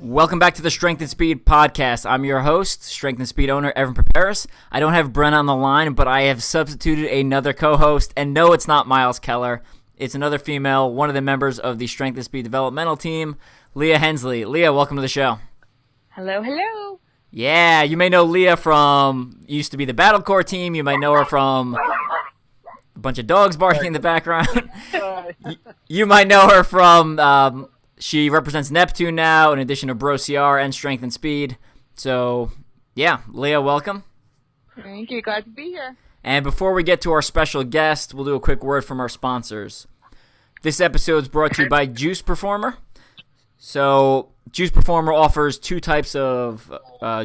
Welcome back to the Strength and Speed podcast. I'm your host, Strength and Speed owner Evan Preparis. I don't have Brent on the line, but I have substituted another co-host, and no, it's not Miles Keller. It's another female, one of the members of the Strength and Speed developmental team, Leah Hensley. Leah, welcome to the show. Hello, hello. Yeah, you may know Leah from, used to be the Battle Corps team. You might know her from a bunch of dogs barking in the background. You might know her from... she represents Neptune now, in addition to Bro CR and Strength and Speed. So, yeah, Leah, welcome. Thank you. Glad to be here. And before we get to our special guest, we'll do a quick word from our sponsors. This episode is brought to you by Juice Performer. So, Juice Performer offers two types of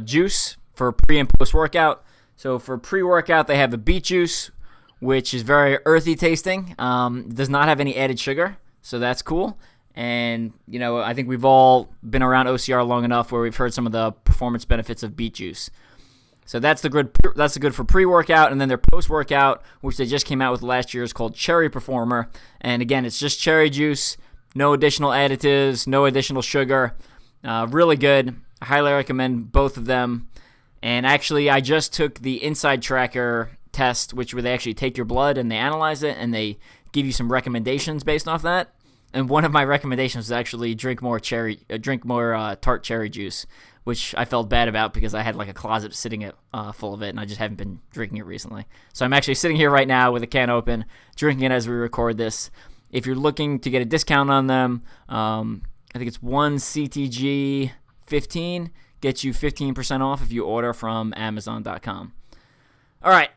juice for pre- and post-workout. So, for pre-workout, they have a beet juice, which is very earthy tasting. Does not have any added sugar, so that's cool. And, you know, I think we've all been around OCR long enough where we've heard some of the performance benefits of beet juice. So that's the good for pre-workout, and then their post-workout, which they just came out with last year, is called Cherry Performer. And again, it's just cherry juice, no additional additives, no additional sugar. Really good. I highly recommend both of them. And actually, I just took the Inside Tracker test, which where they actually take your blood and they analyze it, and they give you some recommendations based off that. And one of my recommendations was actually drink more tart cherry juice, which I felt bad about because I had like a closet sitting full of it, and I just haven't been drinking it recently. So I'm actually sitting here right now with a can open, drinking it as we record this. If you're looking to get a discount on them, I think it's 1 CTG 15 gets you 15% off if you order from Amazon.com. All right.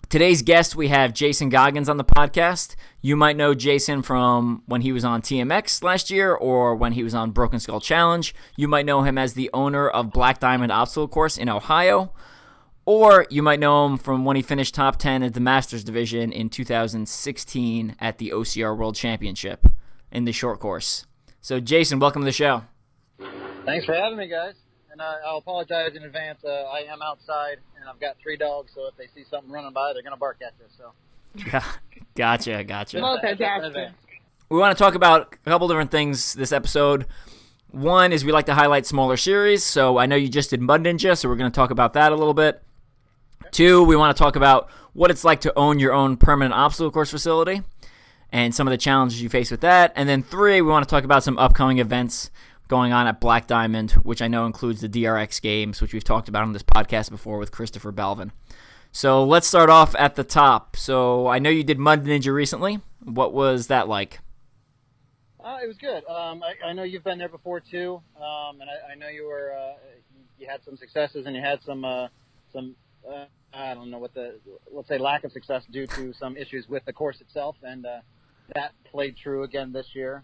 Today's guest, we have Jason Goggins on the podcast. You might know Jason from when he was on TMX last year or when he was on Broken Skull Challenge. You might know him as the owner of Black Diamond Obstacle Course in Ohio. Or you might know him from when he finished top 10 at the Masters Division in 2016 at the OCR World Championship in the short course. So, Jason, welcome to the show. Thanks for having me, guys. And I'll apologize in advance. I am outside, and I've got 3 dogs, so if they see something running by, they're going to bark at you. So. Gotcha. Multitasking. We want to talk about a couple different things this episode. One is we like to highlight smaller series. So I know you just did Mud Ninja, so we're going to talk about that a little bit. 2, we want to talk about what it's like to own your own permanent obstacle course facility and some of the challenges you face with that. And then 3, we want to talk about some upcoming events going on at Black Diamond, which I know includes the DRX games, which we've talked about on this podcast before with Christopher Belvin. So let's start off at the top. So I know you did Mud Ninja recently. What was that like? It was good. I know you've been there before too, and I know you were you had some successes and you had some I don't know let's say lack of success due to some issues with the course itself, and that played true again this year.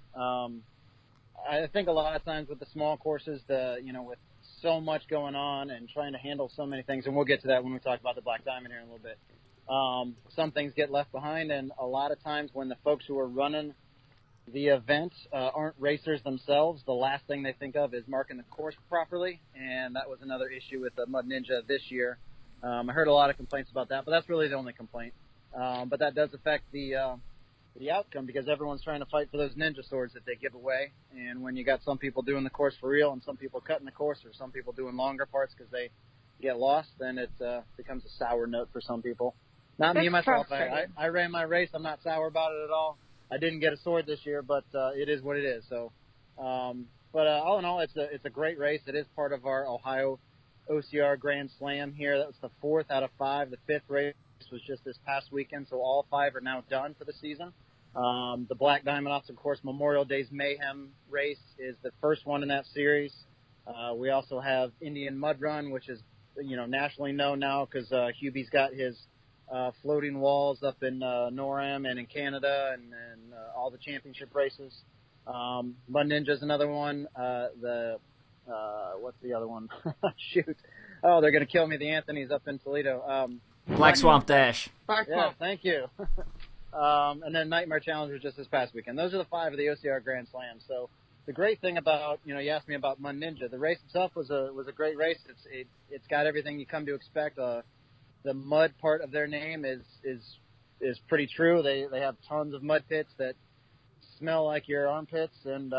I think a lot of times with the small courses, with so much going on and trying to handle so many things, and we'll get to that when we talk about the Black Diamond here in a little bit, some things get left behind, and a lot of times when the folks who are running the event aren't racers themselves, the last thing they think of is marking the course properly, and that was another issue with the Mud Ninja this year. I heard a lot of complaints about that, but that's really the only complaint. But that does affect the outcome because everyone's trying to fight for those ninja swords that they give away. And when you got some people doing the course for real and some people cutting the course or some people doing longer parts because they get lost, then it becomes a sour note for some people. Not me myself. I ran my race. I'm not sour about it at all. I didn't get a sword this year, but it is what it is. So, but all in all, it's a great race. It is part of our Ohio OCR Grand Slam here. That was the 4th out of 5. The 5th race was just this past weekend, so all 5 are now done for the season. The Black Diamond Obstacle Course Memorial Day's Mayhem race is the first one in that series. We also have Indian Mud Run, which is nationally known now because Hubie's got his floating walls up in NORAM and in Canada and all the championship races. Mud Ninja's another one. the other one? Shoot. Oh, they're going to kill me. The Anthony's up in Toledo. Black Swamp Dash. Black Yeah, Swamp. thank you. And then Nightmare Challenge was just this past weekend. Those are the 5 of the OCR Grand Slams. So the great thing about, you asked me about Mud Ninja. The race itself was a great race. It's got everything you come to expect. The mud part of their name is pretty true. They have tons of mud pits that smell like your armpits, and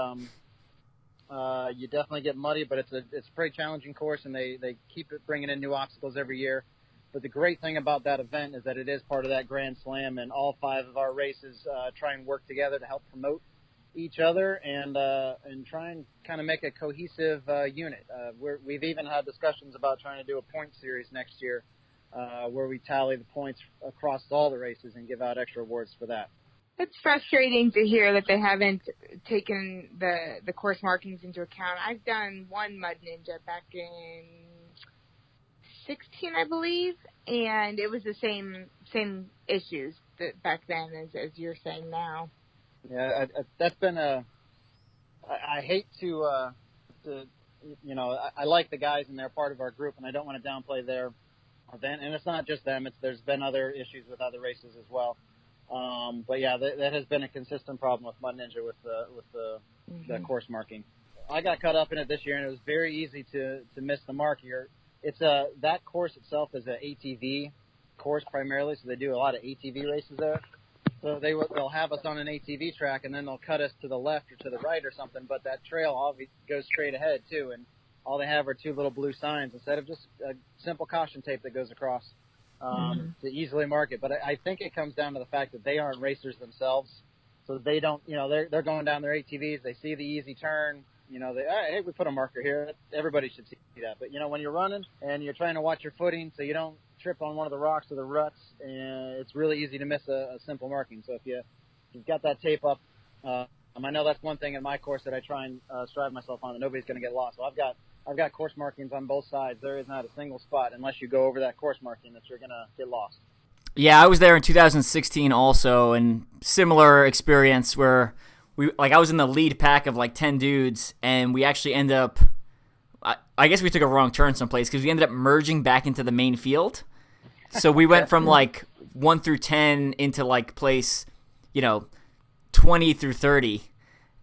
you definitely get muddy, but it's a pretty challenging course, and they keep bringing in new obstacles every year. But the great thing about that event is that it is part of that Grand Slam, and all 5 of our races try and work together to help promote each other and try and kind of make a cohesive unit. We've even had discussions about trying to do a point series next year where we tally the points across all the races and give out extra awards for that. It's frustrating to hear that they haven't taken the course markings into account. I've done one Mud Ninja back in 16, I believe, and it was the same issues back then as you're saying now. Yeah, that's been I hate to I like the guys and they're part of our group, and I don't want to downplay their event. And it's not just them; there's been other issues with other races as well. But yeah, that has been a consistent problem with Mud Ninja with the course marking. I got caught up in it this year, and it was very easy to miss the mark here. It's that course itself is an ATV course primarily, so they do a lot of ATV races there. So they'll have us on an ATV track, and then they'll cut us to the left or to the right or something. But that trail obviously goes straight ahead too, and all they have are 2 little blue signs instead of just a simple caution tape that goes across to easily mark it. But I think it comes down to the fact that they aren't racers themselves, so they don't. They're going down their ATVs. They see the easy turn. Hey, we put a marker here. Everybody should see that. But, when you're running and you're trying to watch your footing so you don't trip on one of the rocks or the ruts, it's really easy to miss a simple marking. So if you've got that tape up, I know that's one thing in my course that I try and strive myself on, that nobody's going to get lost. So I've got course markings on both sides. There is not a single spot, unless you go over that course marking, that you're going to get lost. Yeah, I was there in 2016 also, and similar experience where I was in the lead pack of 10 dudes, and we actually ended up, I guess we took a wrong turn someplace because we ended up merging back into the main field. So we went from 1 through 10 into place, 20 through 30,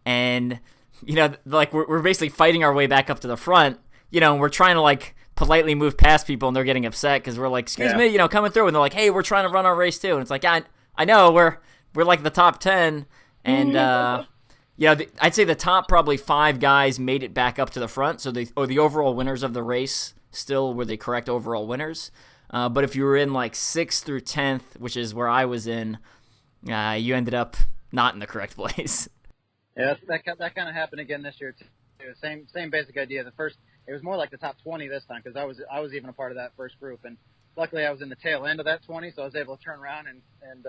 and we're basically fighting our way back up to the front, and we're trying to politely move past people, and they're getting upset because we're excuse me, coming through, and they're hey, we're trying to run our race too, and it's I know we're the top 10. And, I'd say the top probably 5 guys made it back up to the front, so the overall winners of the race still were the correct overall winners. But if you were in 6th through 10th, which is where I was in, you ended up not in the correct place. Yeah, that kind of happened again this year too. Same basic idea. It was more like the top 20 this time, because I was even a part of that first group, and luckily I was in the tail end of that 20, so I was able to turn around and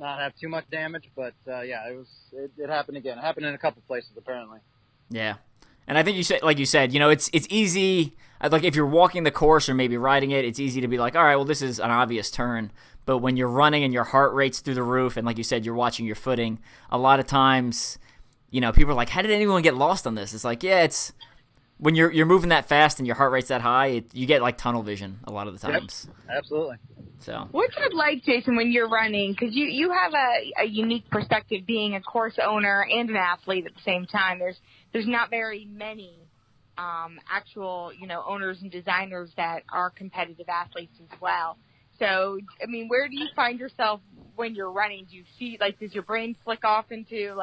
not have too much damage. But yeah, it happened again. It happened in a couple places apparently. Yeah, and I think you said, it's easy. If you're walking the course or maybe riding it, it's easy to be all right, well, this is an obvious turn. But when you're running and your heart rate's through the roof, and like you said, you're watching your footing, a lot of times, people are how did anyone get lost on this? It's it's when you're moving that fast and your heart rate's that high, you get tunnel vision a lot of the times. Yep, absolutely. So what's it like, Jason, when you're running? Because you have a unique perspective being a course owner and an athlete at the same time. There's not very many actual owners and designers that are competitive athletes as well. So where do you find yourself when you're running? Do you see does your brain flick off into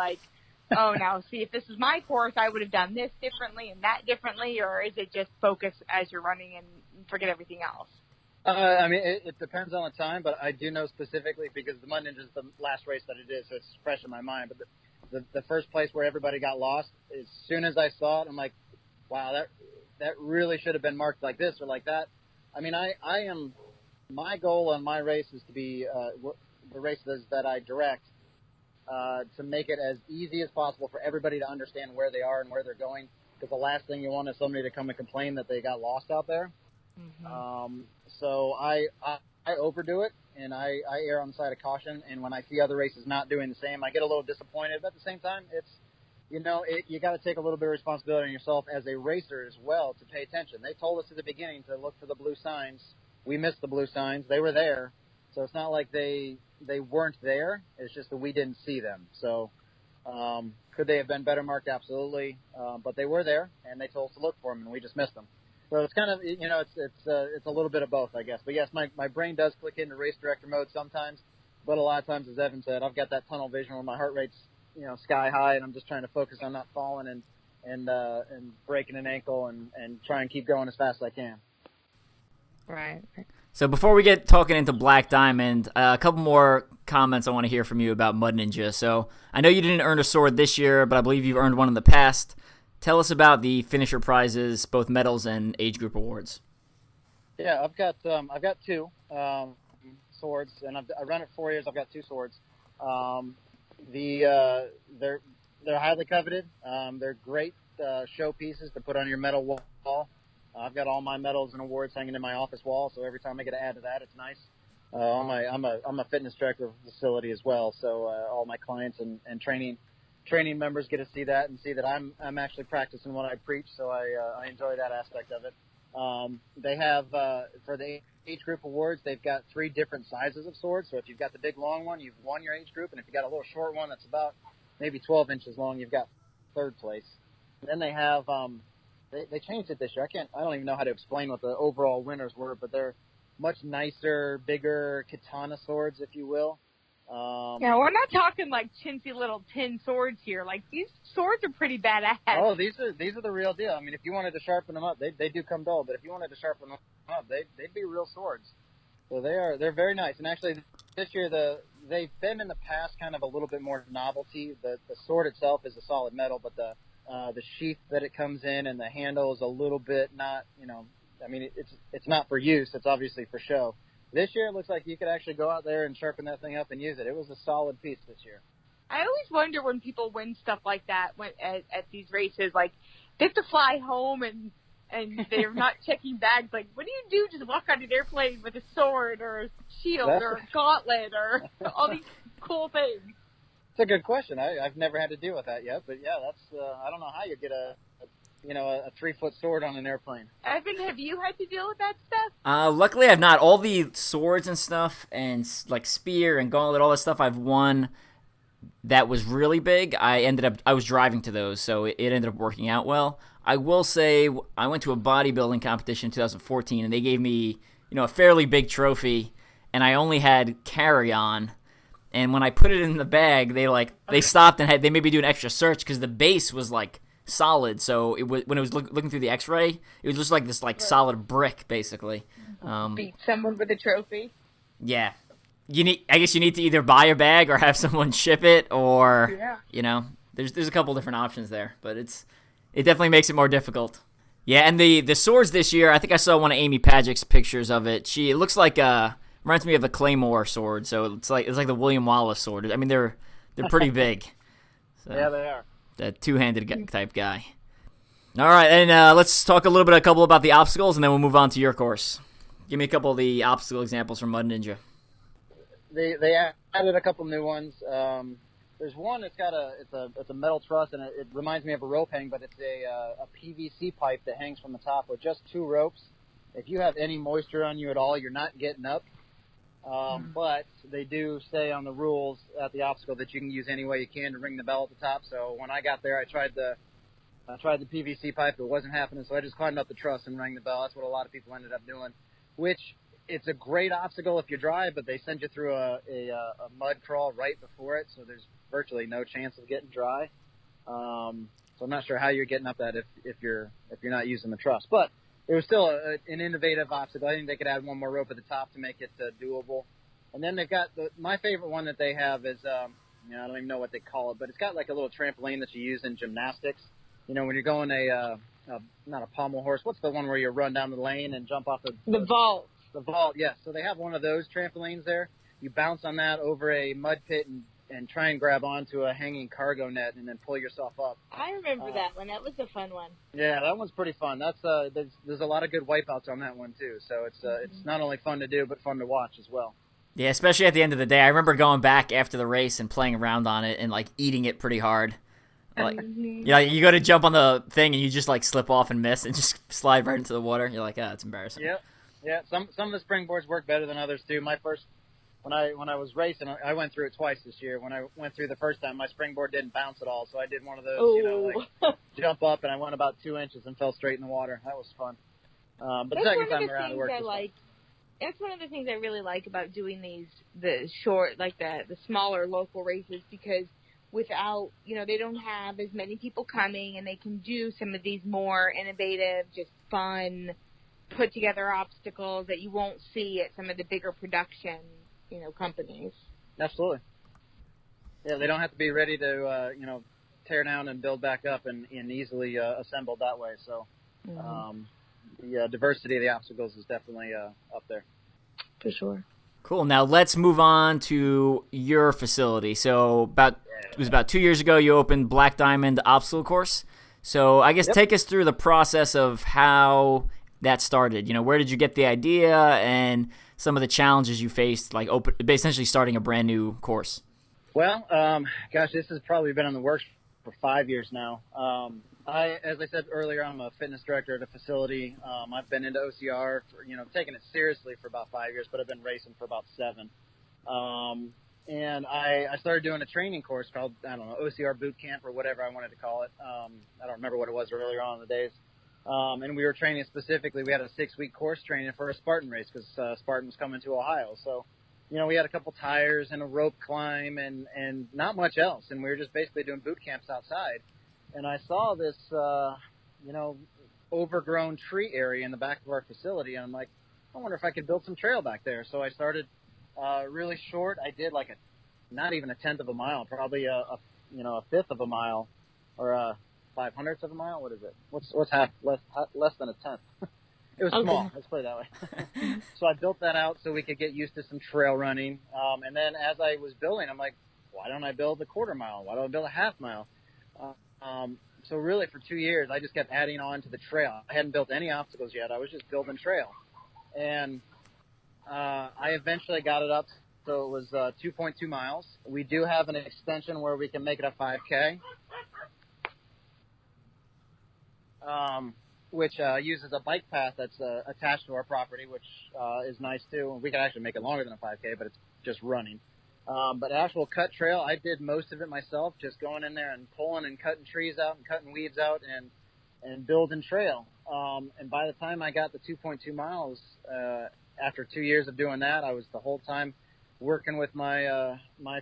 oh, now see, if this was my course, I would have done this differently and that differently, or is it just focus as you're running and forget everything else? It depends on the time, but I do know specifically because the Mud Ninja is the last race that it is, so it's fresh in my mind. But the first place where everybody got lost, as soon as I saw it, I'm wow, that really should have been marked like this or like that. My goal on my race is to be the races that I direct, to make it as easy as possible for everybody to understand where they are and where they're going, because the last thing you want is somebody to come and complain that they got lost out there. Mm-hmm. So I overdo it, and I err on the side of caution, and when I see other races not doing the same, I get a little disappointed, but at the same time, it's you got to take a little bit of responsibility on yourself as a racer as well to pay attention. They told us at the beginning to look for the blue signs. We missed the blue signs. They were there. So it's not like they weren't there. It's just that we didn't see them. So could they have been better marked? Absolutely. But they were there, and they told us to look for them, and we just missed them. So it's kind of, it's a little bit of both, I guess. But, yes, my brain does click into race director mode sometimes. But a lot of times, as Evan said, I've got that tunnel vision where my heart rate's, sky high, and I'm just trying to focus on not falling and breaking an ankle and try and keep going as fast as I can. Right. So before we get talking into Black Diamond, a couple more comments I want to hear from you about Mud Ninja. So I know you didn't earn a sword this year, but I believe you've earned one in the past. Tell us about the finisher prizes, both medals and age group awards. Yeah, I've got two swords, and I run it 4 years. I've got two swords. They're highly coveted. They're great showpieces to put on your medal wall. I've got all my medals and awards hanging in my office wall, so every time I get to add to that, it's nice. I'm a fitness director of a facility as well, so all my clients and training members get to see that and see that I'm actually practicing what I preach. So I enjoy that aspect of it. They have for the age group awards, they've got 3 different sizes of swords. So if you've got the big long one, you've won your age group, and if you got a little short one that's about maybe 12 inches long, you've got 3rd place. And then they have they changed it this year. I don't even know how to explain what the overall winners were, but they're much nicer, bigger katana swords, if you will. Yeah, we're not talking like chintzy little tin swords here. Like, these swords are pretty badass. Oh, these are the real deal. I mean, if you wanted to sharpen them up, they do come dull, but if you wanted to sharpen them up, they'd be real swords. So they're very nice. And actually, this year they've been in the past kind of a little bit more novelty. The sword itself is a solid metal, but the sheath that it comes in and the handle is a little bit not, I mean, it's not for use. It's obviously for show. This year, it looks like you could actually go out there and sharpen that thing up and use it. It was a solid piece this year. I always wonder when people win stuff like that at these races, like, they have to fly home and they're not checking bags. Like, what do you do? Just walk on an airplane with a sword or a shield or a gauntlet or all these cool things? It's a good question. I've never had to deal with that yet, but yeah, that's I don't know how you get a 3-foot sword on an airplane. Evan, have you had to deal with that stuff? Luckily, I've not. All the swords and stuff, and like spear and gauntlet, all that stuff I've won that was really big. I was driving to those, so it ended up working out well. I will say I went to a bodybuilding competition in 2014, and they gave me a fairly big trophy, and I only had carry-on. And when I put it in the bag, they stopped and they made me do an extra search because the base was like solid. So when it was looking through the X-ray, it was just like this solid brick basically. Beat someone with a trophy. Yeah, I guess you need to either buy a bag or have someone ship it, or there's a couple different options there, but it definitely makes it more difficult. Yeah, and the swords this year, I think I saw one of Amy Pagic's pictures of it. It looks like reminds me of a Claymore sword, so it's like the William Wallace sword. I mean, they're pretty big. So, yeah, they are. That two-handed type guy. All right, and let's talk a couple about the obstacles, and then we'll move on to your course. Give me a couple of the obstacle examples from Mud Ninja. They added a couple new ones. There's one that's got it's a metal truss, and it reminds me of a rope hang, but it's a PVC pipe that hangs from the top with just 2 ropes. If you have any moisture on you at all, you're not getting up. But they do say on the rules at the obstacle that you can use any way you can to ring the bell at the top. So when I got there, I tried the PVC pipe. It wasn't happening, so I just climbed up the truss and rang the bell. That's what a lot of people ended up doing, which it's a great obstacle if you drive, but they send you through a mud crawl right before it, so there's virtually no chance of getting dry. So I'm not sure how you're getting up that if you're not using the truss, but it was still an innovative obstacle. I think they could add one more rope at the top to make it doable. And then they've got my favorite one that they have is, I don't even know what they call it, but it's got like a little trampoline that you use in gymnastics. When you're going not a pommel horse. What's the one where you run down the lane and jump off the vault? The vault, yes. So they have one of those trampolines there. You bounce on that over a mud pit and try and grab onto a hanging cargo net and then pull yourself up. I remember that one. That was a fun one. Yeah, that one's pretty fun. That's there's a lot of good wipeouts on that one too. So it's not only fun to do but fun to watch as well. Yeah, especially at the end of the day. I remember going back after the race and playing around on it and like eating it pretty hard. Like, you go to jump on the thing and you just like slip off and miss and just slide right into the water. You're like, it's embarrassing. Yeah. Some of the springboards work better than others too. My first, when I was racing, I went through it twice this year. When I went through the first time, my springboard didn't bounce at all, so I did one of those, jump up, and I went about 2 inches and fell straight in the water. That was fun. But the second time around, it worked. That's one of the things I really like about doing the short, like the smaller local races, because without, they don't have as many people coming, and they can do some of these more innovative, just fun, put together obstacles that you won't see at some of the bigger production, companies. Absolutely. Yeah, they don't have to be ready to, tear down and build back up and easily assembled that way. So the diversity of the obstacles is definitely up there. For sure. Cool. Now let's move on to your facility. So it was about 2 years ago you opened Black Diamond Obstacle Course. So I guess take us through the process of how that started. Where did you get the idea and some of the challenges you faced, like essentially starting a brand new course? Well, this has probably been in the works for 5 years now. As I said earlier, I'm a fitness director at a facility. I've been into OCR, taking it seriously for about 5 years, but I've been racing for about 7. And I started doing a training course called, OCR Boot Camp or whatever I wanted to call it. I don't remember what it was earlier on in the days. And we were training specifically. We had a 6-week course training for a Spartan race because Spartan was coming to Ohio. So, we had a couple tires and a rope climb and not much else. And we were just basically doing boot camps outside. And I saw this, overgrown tree area in the back of our facility. And I'm like, I wonder if I could build some trail back there. So I started really short. I did like not even a tenth of a mile, probably a fifth of a mile or a 5/100th of a mile. What is it? What's half less than a tenth? It was small. Let's put it that way. So I built that out so we could get used to some trail running. And then as I was building, I'm like, why don't I build a quarter mile? Why don't I build a half mile? So really for 2 years, I just kept adding on to the trail. I hadn't built any obstacles yet. I was just building trail. And I eventually got it up. So it was 2.2 miles. We do have an extension where we can make it a 5K. Which uses a bike path that's attached to our property, which is nice too. We can actually make it longer than a 5K, but it's just running. But actual cut trail, I did most of it myself, just going in there and pulling and cutting trees out and cutting weeds out and building trail. And by the time I got the 2.2 miles, after 2 years of doing that, I was the whole time working with my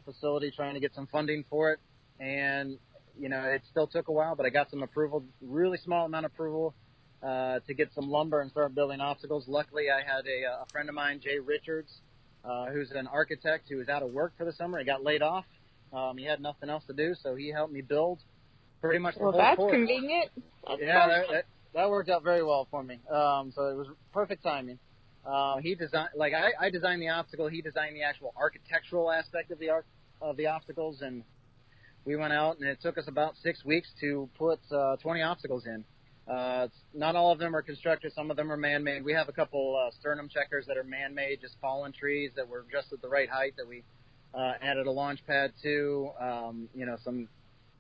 facility trying to get some funding for it. And it still took a while, but I got some approval, really small amount of approval, to get some lumber and start building obstacles. Luckily, I had a friend of mine, Jay Richards, who's an architect who was out of work for the summer. He got laid off. He had nothing else to do, so he helped me build pretty much the whole course. Well, that's convenient. That worked out very well for me. So it was perfect timing. He designed, I designed the obstacle. He designed the actual architectural aspect of the obstacles, and we went out, and it took us about 6 weeks to put 20 obstacles in. Not all of them are constructed. Some of them are man-made. We have a couple sternum checkers that are man-made, just fallen trees that were just at the right height that we added a launch pad to, some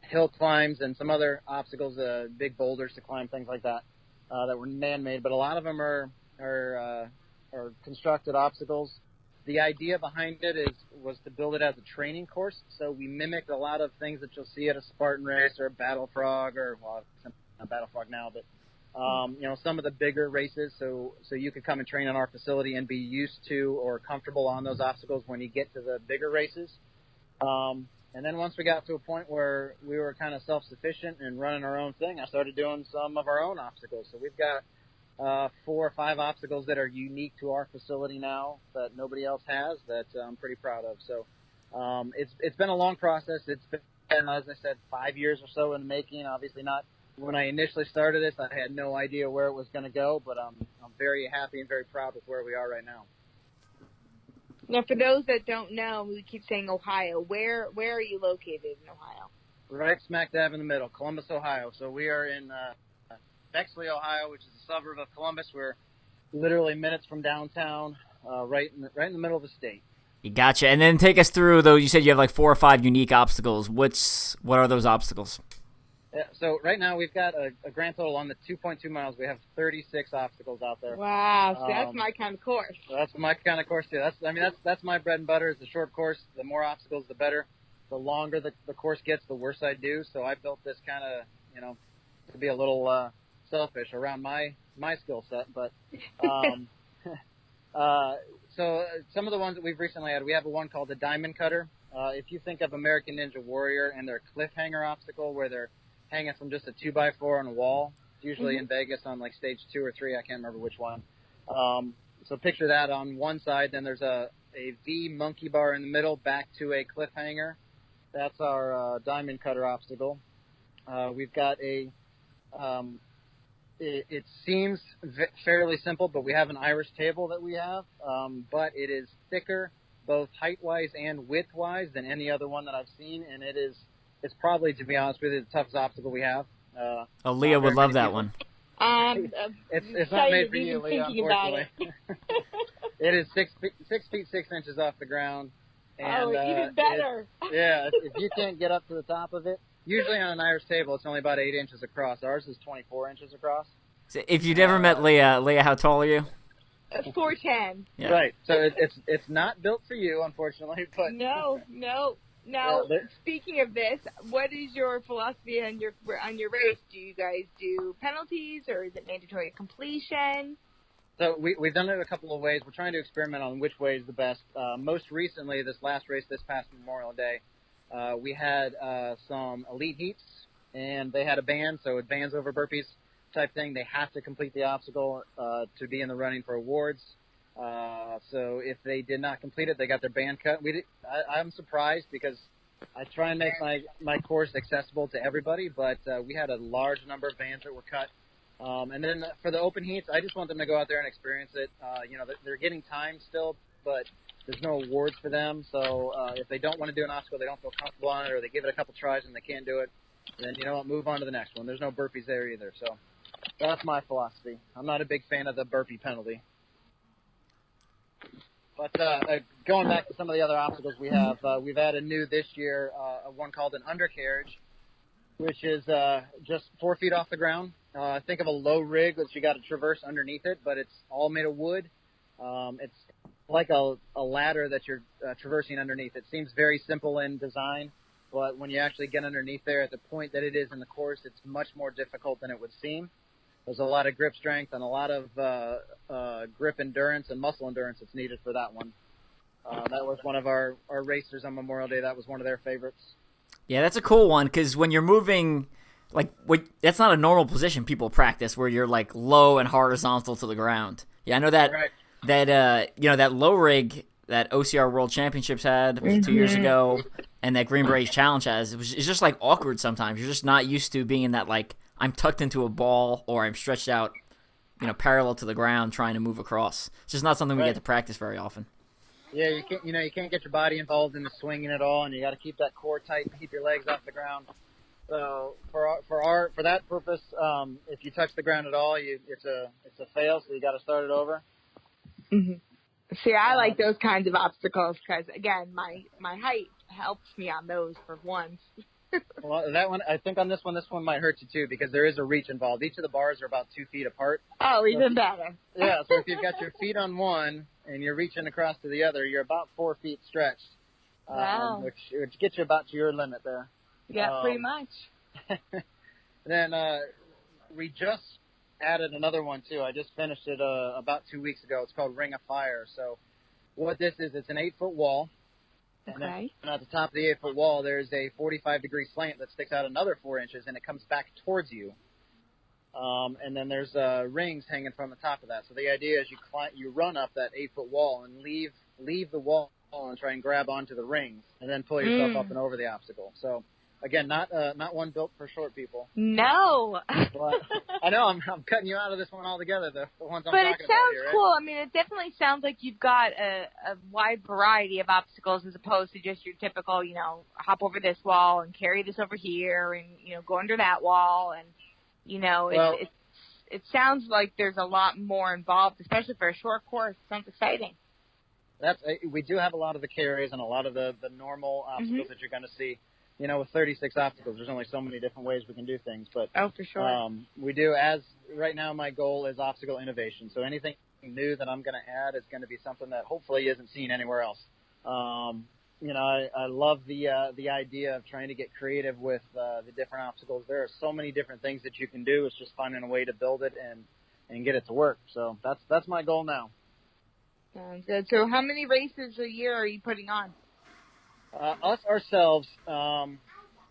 hill climbs and some other obstacles, big boulders to climb, things like that, that were man-made. But a lot of them are constructed obstacles. The idea behind it was to build it as a training course. So we mimicked a lot of things that you'll see at a Spartan race or a Battle Frog or, well, not Battle Frog now, but, some of the bigger races. So you could come and train in our facility and be used to or comfortable on those obstacles when you get to the bigger races. And then once we got to a point where we were kind of self-sufficient and running our own thing, I started doing some of our own obstacles. So we've got 4 or 5 obstacles that are unique to our facility now that nobody else has that I'm pretty proud of. So it's been a long process. It's been, as I said, 5 years or so in the making. Obviously not when I initially started this. I had no idea where it was going to go, but I'm very happy and very proud with where we are right now. Now, for those that don't know, we keep saying Ohio. Where are you located in Ohio? Right smack dab in the middle, Columbus, Ohio. So we are in Bexley, Ohio, which is a suburb of Columbus. We're literally minutes from downtown, right in the middle of the state. You gotcha. And then take us through, though, you said you have like 4 or 5 unique obstacles. What are those obstacles? Yeah, so right now we've got a grand total on the 2.2 miles. We have 36 obstacles out there. Wow, so that's my kind of course. So that's my kind of course too. That's my bread and butter. It's a short course. The more obstacles, the better. The longer the course gets, the worse I do. So I built this kind of, to be a little selfish around my skill set. But so some of the ones that we've recently had, we have one called the Diamond Cutter. If you think of American Ninja Warrior and their cliffhanger obstacle where they're hanging from just a 2x4 on a wall, it's usually in Vegas on like stage 2 or 3. I can't remember which one. So picture that on one side. Then there's a V monkey bar in the middle back to a cliffhanger. That's our Diamond Cutter obstacle. We've got it seems fairly simple, but we have an Irish table that we have, but it is thicker both height-wise and width-wise than any other one that I've seen, and it's probably, to be honest with you, the toughest obstacle we have. Leah would love that one. It's not made for you, Leah, unfortunately. It is 6 feet 6 inches off the ground. And, even better. If you can't get up to the top of it, usually on an Irish table, it's only about 8 inches across. Ours is 24 inches across. So if you've never met Leah, how tall are you? 4'10". Yeah. Right. So it's not built for you, unfortunately. But No. Now, speaking of this, what is your philosophy on your race? Do you guys do penalties, or is it mandatory completion? So we've done it a couple of ways. We're trying to experiment on which way is the best. Most recently, this last race, this past Memorial Day, we had some elite heats, and they had a band, so it bands over burpees type thing. They have to complete the obstacle to be in the running for awards. So if they did not complete it, they got their band cut. I'm surprised because I try and make my course accessible to everybody, but we had a large number of bands that were cut. And then for the open heats, I just want them to go out there and experience it. They're getting time still, but there's no awards for them. So if they don't want to do an obstacle, they don't feel comfortable on it, or they give it a couple tries and they can't do it, then you know what, move on to the next one. There's no burpees there either. So that's my philosophy. I'm not a big fan of the burpee penalty. But going back to some of the other obstacles we have, we've added new this year, one called an undercarriage, which is just 4 feet off the ground. Think of a low rig that you got to traverse underneath it, but it's all made of wood. It's like a ladder that you're traversing underneath. It seems very simple in design, but when you actually get underneath there at the point that it is in the course, it's much more difficult than it would seem. There's a lot of grip strength and a lot of grip endurance and muscle endurance that's needed for that one. That was one of our racers on Memorial Day. That was one of their favorites. Yeah, that's a cool one because when you're moving, that's not a normal position people practice where you're like low and horizontal to the ground. Yeah, I know that that low rig that OCR World Championships had 2 years ago, and that Green Berets Challenge has. It's just like awkward sometimes. You're just not used to being in that I'm tucked into a ball or I'm stretched out, parallel to the ground trying to move across. It's just not something we get to practice very often. Yeah, you can't get your body involved in the swinging at all, and you got to keep that core tight and keep your legs off the ground. So for that purpose, if you touch the ground at all, it's a fail. So you got to start it over. Mm-hmm. See, I like those kinds of obstacles because again, my height helps me on those for once. Well, that one, I think on this one might hurt you too because there is a reach involved. Each of the bars are about 2 feet apart. Oh, even better. Yeah, so if you've got your feet on one and you're reaching across to the other, you're about 4 feet stretched. Wow. Which gets you about to your limit there. Yeah, pretty much. Then we just added another one too. I just finished it about 2 weeks ago. It's called Ring of Fire. So what this is, it's an 8-foot wall. Okay. And at the top of the 8-foot wall, there's a 45-degree slant that sticks out another 4 inches, and it comes back towards you. And then there's rings hanging from the top of that. So the idea is you run up that 8-foot wall and leave the wall and try and grab onto the rings, and then pull yourself up and over the obstacle. So again, not one built for short people. No. But I know I'm cutting you out of this one altogether, the ones I'm talking about here. But it sounds cool. I mean, it definitely sounds like you've got a wide variety of obstacles as opposed to just your typical, hop over this wall and carry this over here and, go under that wall. And, it sounds like there's a lot more involved, especially for a short course. It sounds exciting. We do have a lot of the carries and a lot of the normal obstacles that you're going to see. with 36 obstacles, there's only so many different ways we can do things. But Oh, for sure. we do, right now my goal is obstacle innovation. So anything new that I'm going to add is going to be something that hopefully isn't seen anywhere else. I love the idea of trying to get creative with the different obstacles. There are so many different things that you can do. It's just finding a way to build it and get it to work. So that's my goal now. Sounds good. So how many races a year are you putting on? Us ourselves,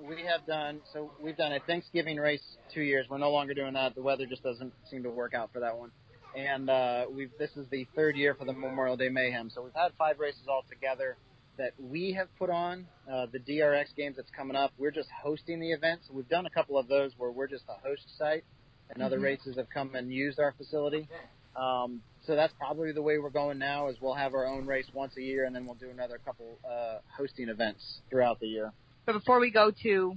we've done a Thanksgiving race 2 years. We're no longer doing that. The weather just doesn't seem to work out for that one. And this is the third year for the Memorial Day Mayhem. So we've had 5 races all together that we have put on. The DRX games that's coming up, we're just hosting the event. So we've done a couple of those where we're just a host site, and other races have come and used our facility. So that's probably the way we're going now, is we'll have our own race once a year, and then we'll do another couple hosting events throughout the year. So before we go to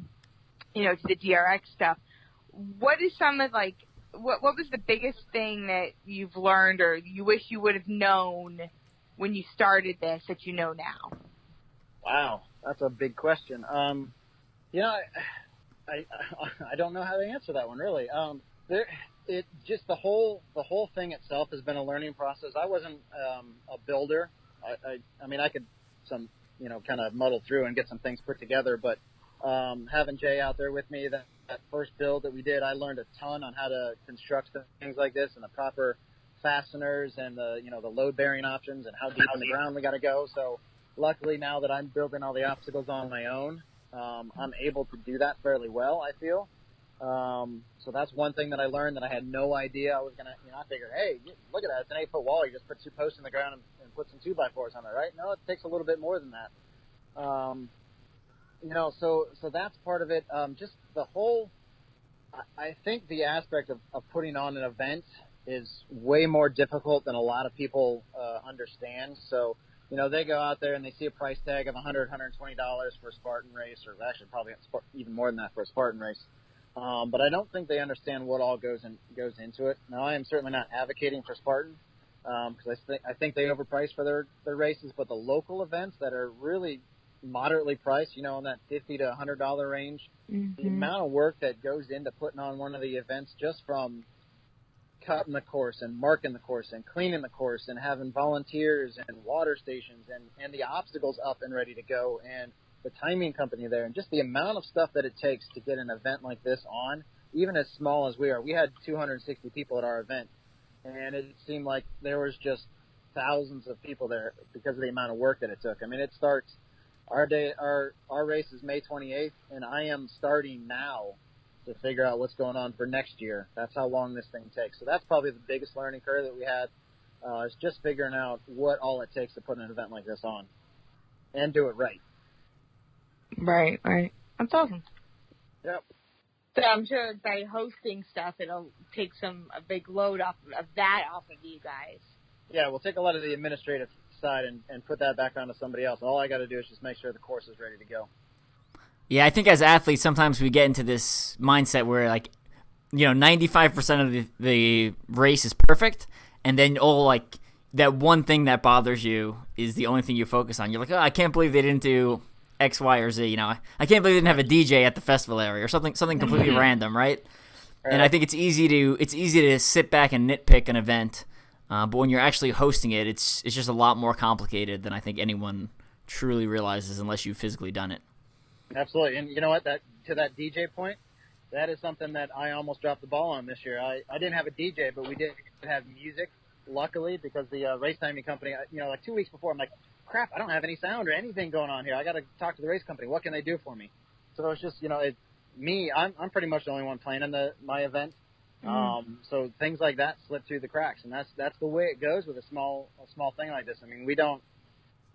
the DRX stuff, what is some of what was the biggest thing that you've learned or you wish you would have known when you started this that you know now? Wow, that's a big question. I don't know how to answer that one, really. The whole thing itself has been a learning process. I wasn't a builder. I could kind of muddle through and get some things put together, but having Jay out there with me, that first build that we did, I learned a ton on how to construct things like this and the proper fasteners and the load bearing options and how deep in the ground we got to go. So luckily now that I'm building all the obstacles on my own, I'm able to do that fairly well, I feel. So that's one thing that I learned that I had no idea I was going to, I figured, hey, look at that. It's an 8-foot wall. You just put 2 posts in the ground and put some 2x4s on it, right? No, it takes a little bit more than that. So that's part of it. Just the whole, I think the aspect of putting on an event is way more difficult than a lot of people understand. So, they go out there and they see a price tag of $100, $120 for a Spartan race, or actually probably even more than that for a Spartan race. But I don't think they understand what all goes into it. Now, I am certainly not advocating for Spartan because I think they overprice for their races. But the local events that are really moderately priced, in that $50 to $100 range, the amount of work that goes into putting on one of the events, just from cutting the course and marking the course and cleaning the course and having volunteers and water stations and the obstacles up and ready to go and the timing company there, and just the amount of stuff that it takes to get an event like this on, even as small as we are. We had 260 people at our event, and it seemed like there was just thousands of people there because of the amount of work that it took. It starts, our race is May 28th, and I am starting now to figure out what's going on for next year. That's how long this thing takes. So that's probably the biggest learning curve that we had, is just figuring out what all it takes to put an event like this on and do it right. Right. That's awesome. Yep. So I'm sure by hosting stuff, it'll take a big load off of you guys. Yeah, we'll take a lot of the administrative side and put that back onto somebody else. All I got to do is just make sure the course is ready to go. Yeah, I think as athletes, sometimes we get into this mindset where, 95% of the race is perfect, and then that one thing that bothers you is the only thing you focus on. You're like, oh, I can't believe they didn't do X, Y, or Z. I can't believe they didn't have a DJ at the festival area or something completely random, right? And I think it's easy to sit back and nitpick an event, but when you're actually hosting it, it's just a lot more complicated than I think anyone truly realizes unless you've physically done it. Absolutely. And you know what, to that DJ point, that is something that I almost dropped the ball on this year. I didn't have a DJ, but we did have music, luckily, because the race timing company, 2 weeks before, I'm like, crap, I don't have any sound or anything going on here. I got to talk to the race company. What can they do for me? So it's just, I'm pretty much the only one playing in my event. So things like that slip through the cracks, and that's the way it goes with a small thing like this. We don't,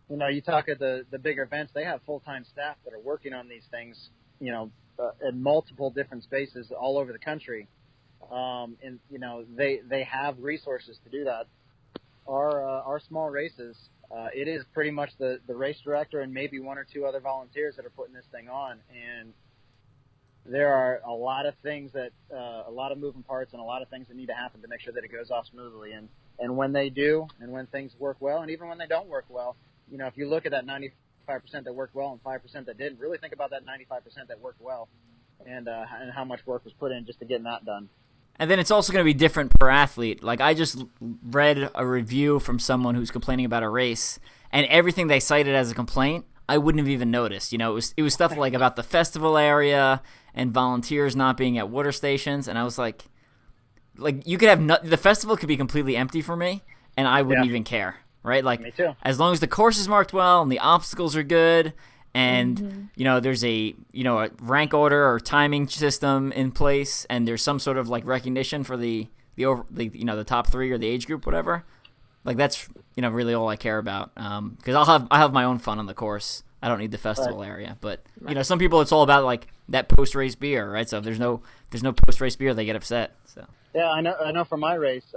you talk at the bigger events, they have full-time staff that are working on these things, in multiple different spaces all over the country. And they have resources to do that. Our small races, it is pretty much the race director and maybe 1 or 2 other volunteers that are putting this thing on. And there are a lot of things a lot of moving parts and a lot of things that need to happen to make sure that it goes off smoothly. And when they do, and when things work well, and even when they don't work well, if you look at that 95% 95% that worked well and 5% that didn't. Really think about that 95% that worked well, and how much work was put in just to getting that done. And then it's also going to be different per athlete. Like, I just read a review from someone who's complaining about a race, and everything they cited as a complaint, I wouldn't have even noticed. You know, it was stuff like about the festival area and volunteers not being at water stations, and I was like you could have the festival could be completely empty for me, and I wouldn't even care, right? Like, me too. As long as the course is marked well and the obstacles are good, and you know there's a rank order or timing system in place, and there's some sort of like recognition for the top 3 or the age group, whatever. Like, that's really all I care about, because I'll have my own fun on the course. I don't need the festival area, but some people, it's all about like that post race beer, right? So if there's no post race beer, they get upset. So yeah, I know. For my race,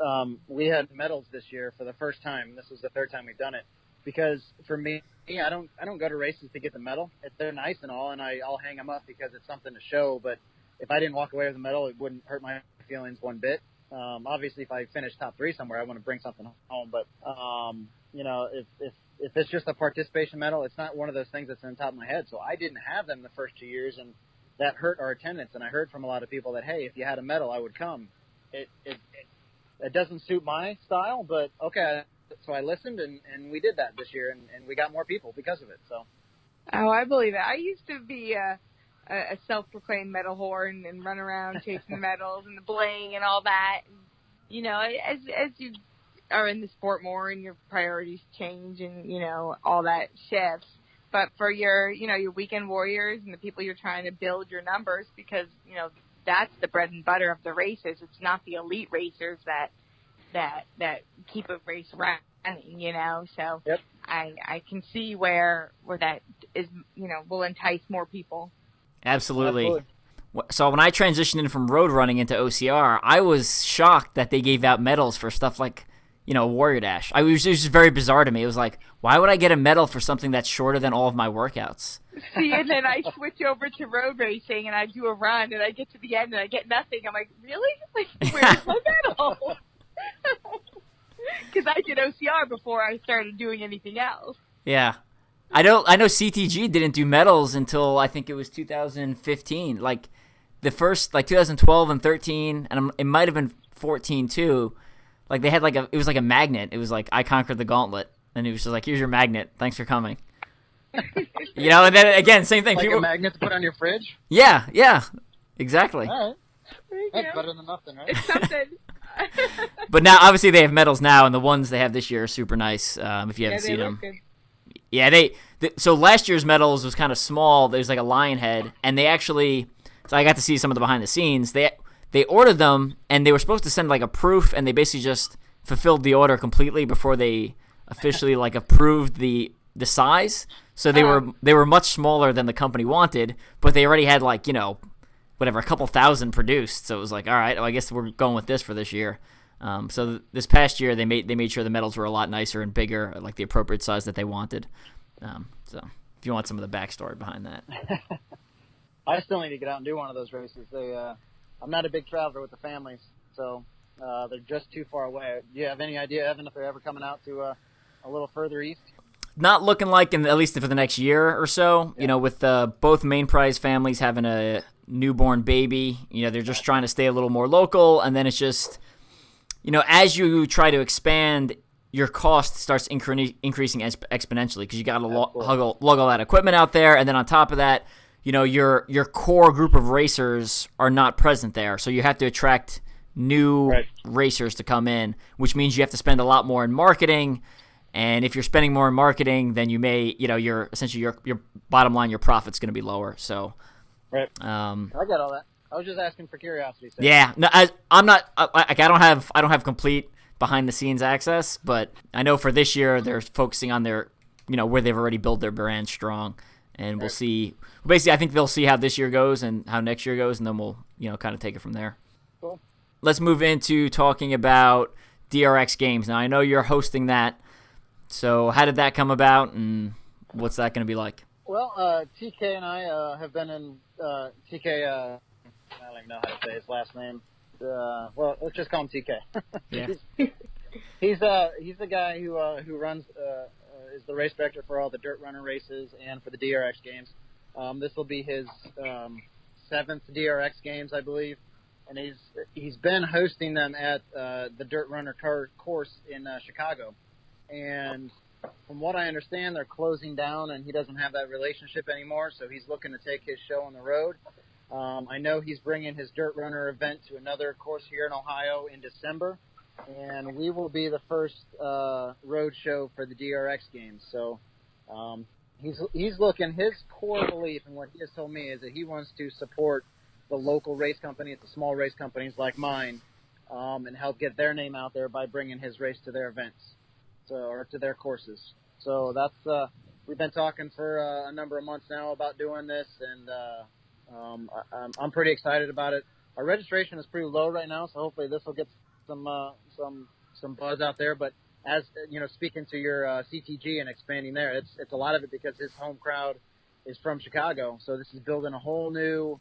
we had medals this year for the first time. This was the third time we've done it, because for me, I don't go to races to get the medal. They're nice and all, and I'll hang them up because it's something to show. But if I didn't walk away with a medal, it wouldn't hurt my feelings one bit. Obviously, if I finish top 3 somewhere, I want to bring something home. But if it's just a participation medal, it's not one of those things that's on the top of my head. So I didn't have them the first 2 years, and that hurt our attendance. And I heard from a lot of people that, hey, if you had a medal, I would come. It doesn't suit my style, but okay. So I listened, and we did that this year, and we got more people because of it. So. Oh, I believe it. I used to be a self-proclaimed medal whore and run around chasing the medals and the bling and all that. And, as you are in the sport more and your priorities change and, all that shifts. But for your weekend warriors and the people you're trying to build your numbers, because, that's the bread and butter of the races. It's not the elite racers that keep a race running, So yep. I can see where that is, will entice more people. Absolutely. So when I transitioned in from road running into OCR, I was shocked that they gave out medals for stuff like, Warrior Dash. It was just very bizarre to me. It was like, why would I get a medal for something that's shorter than all of my workouts? See, and then I switch over to road racing, and I do a run, and I get to the end, and I get nothing. I'm like, really? Like, where's my medal? Because I did OCR before I started doing anything else. Yeah. I know CTG didn't do medals until I think it was 2015. Like, the first, 2012 and 13, and it might have been 14 too. Like, they had it was like a magnet. It was like, I conquered the gauntlet. And it was just like, here's your magnet. Thanks for coming. And then again, same thing. Like a magnet to put on your fridge? Yeah, exactly. All right. That's better than nothing, right? It's something. But now, obviously, they have medals now, and the ones they have this year are super nice, if you haven't seen them. Good. Yeah, so last year's medals was kind of small. There's like a lion head, and they actually, so I got to see some of the behind the scenes. They ordered them, and they were supposed to send like a proof, and they basically just fulfilled the order completely before they officially approved the size. So they were much smaller than the company wanted, but they already had whatever, a couple thousand produced. So it was like, all right, well, I guess we're going with this for this year. So this past year they made sure the medals were a lot nicer and bigger, like the appropriate size that they wanted. So if you want some of the backstory behind that. I still need to get out and do one of those races. I'm not a big traveler with the families, so they're just too far away. Do you have any idea, Evan, if they're ever coming out to a little further east? Not looking like, at least for the next year or so. Yeah. With both main prize families having a newborn baby, they're just trying to stay a little more local, and then it's just, as you try to expand, your cost starts increasing exponentially because you got to lug all that equipment out there, and then on top of that, your core group of racers are not present there, so you have to attract new racers to come in, which means you have to spend a lot more in marketing. And if you're spending more in marketing, then you may, your bottom line, your profit's going to be lower. So, right. I got all that. I was just asking for curiosity's sake. Yeah, no, I'm not. I don't have complete behind the scenes access, but I know for this year they're focusing on their, where they've already built their brand strong, and we'll see. Basically, I think they'll see how this year goes and how next year goes, and then we'll, kind of take it from there. Cool. Let's move into talking about DRX games. Now I know you're hosting that. So how did that come about, and what's that going to be like? Well, TK and I have been in TK. I don't even know how to say his last name. Well, let's just call him TK. Yeah. He's the guy who runs is the race director for all the dirt runner races and for the DRX games. This will be his 7th DRX games, I believe, and he's been hosting them at the dirt runner course in Chicago. And from what I understand, they're closing down, and he doesn't have that relationship anymore, so he's looking to take his show on the road. I know he's bringing his dirt runner event to another course here in Ohio in December, and we will be the first road show for the DRX games. So he's looking. His core belief and what he has told me is that he wants to support the local race companies, the small race companies like mine, and help get their name out there by bringing his race to their events, or to their courses. So that's we've been talking for a number of months now about doing this, and I'm pretty excited about it. Our registration is pretty low right now, so hopefully this will get some buzz out there. But as you know, speaking to your CTG and expanding there, it's a lot of it because his home crowd is from Chicago, so this is building a whole new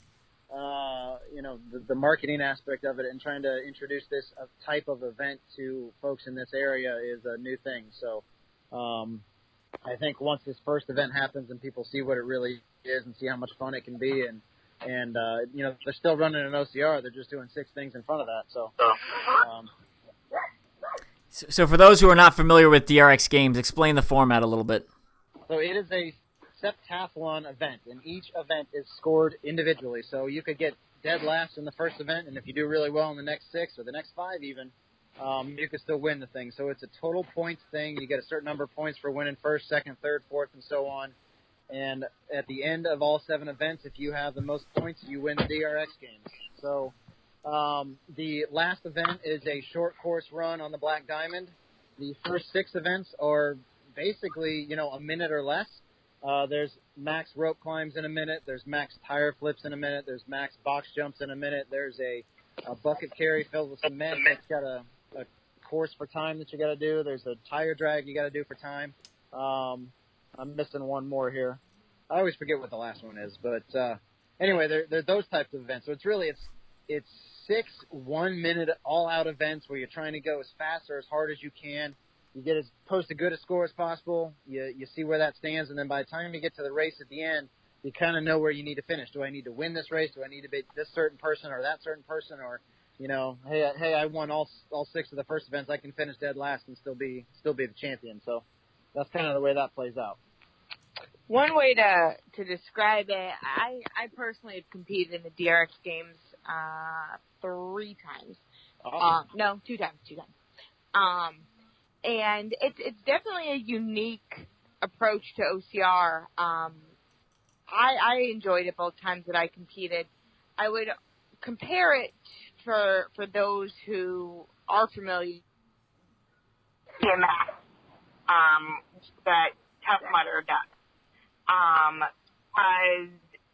the marketing aspect of it, and trying to introduce this type of event to folks in this area is a new thing. So I think once this first event happens and people see what it really is and see how much fun it can be, and they're still running an OCR, they're just doing 6 things in front of that. So for those who are not familiar with DRX games, explain the format a little bit. So it is a septathlon event, and each event is scored individually. So you could get dead last in the first event, and if you do really well in the next 6 or the next 5 even, you could still win the thing. So it's a total points thing. You get a certain number of points for winning first, second, third, fourth, and so on. And at the end of all 7 events, if you have the most points, you win the DRX games. So the last event is a short course run on the Black Diamond. The first 6 events are basically, a minute or less. There's max rope climbs in a minute. There's max tire flips in a minute. There's max box jumps in a minute. There's a bucket carry filled with cement that's got a course for time that you got to do. There's a tire drag you got to do for time. I'm missing one more here. I always forget what the last one is, but anyway, they're those types of events. So it's 6 1-minute all-out events where you're trying to go as fast or as hard as you can. You get as close to good a score as possible. You see where that stands, and then by the time you get to the race at the end, you kind of know where you need to finish. Do I need to win this race? Do I need to beat this certain person or that certain person? Or, hey, I won all 6 of the first events. I can finish dead last and still be the champion. So that's kind of the way that plays out. One way to describe it, I personally have competed in the DRX games 3 times. Awesome. No, 2 times. And it's definitely a unique approach to OCR. I enjoyed it both times that I competed. I would compare it for those who are familiar with TMX, that Tough Mudder does.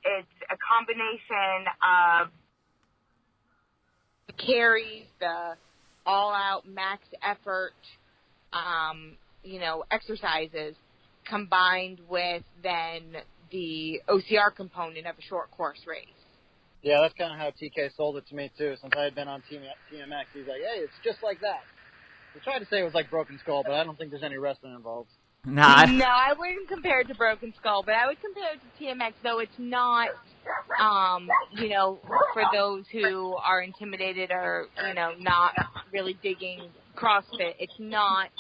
It's a combination of the carries, the all-out max effort, exercises combined with then the OCR component of a short course race. Yeah, that's kind of how TK sold it to me too. Since I had been on TMX, he's like, "Hey, it's just like that." We tried to say it was like Broken Skull, but I don't think there's any wrestling involved. No, I wouldn't compare it to Broken Skull, but I would compare it to TMX, though it's not, for those who are intimidated or, not really digging CrossFit, it's not,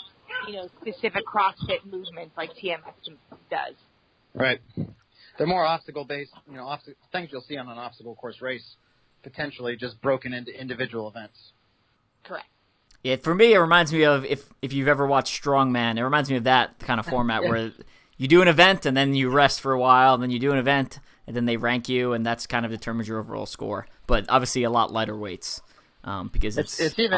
specific CrossFit movements like TMX does. Right. They're more obstacle-based, things you'll see on an obstacle course race, potentially just broken into individual events. Correct. Yeah, for me, it reminds me of, if you've ever watched Strongman, it reminds me of that kind of format where you do an event and then you rest for a while, and then you do an event and then they rank you, and that's kind of determines your overall score. But obviously a lot lighter weights because it's even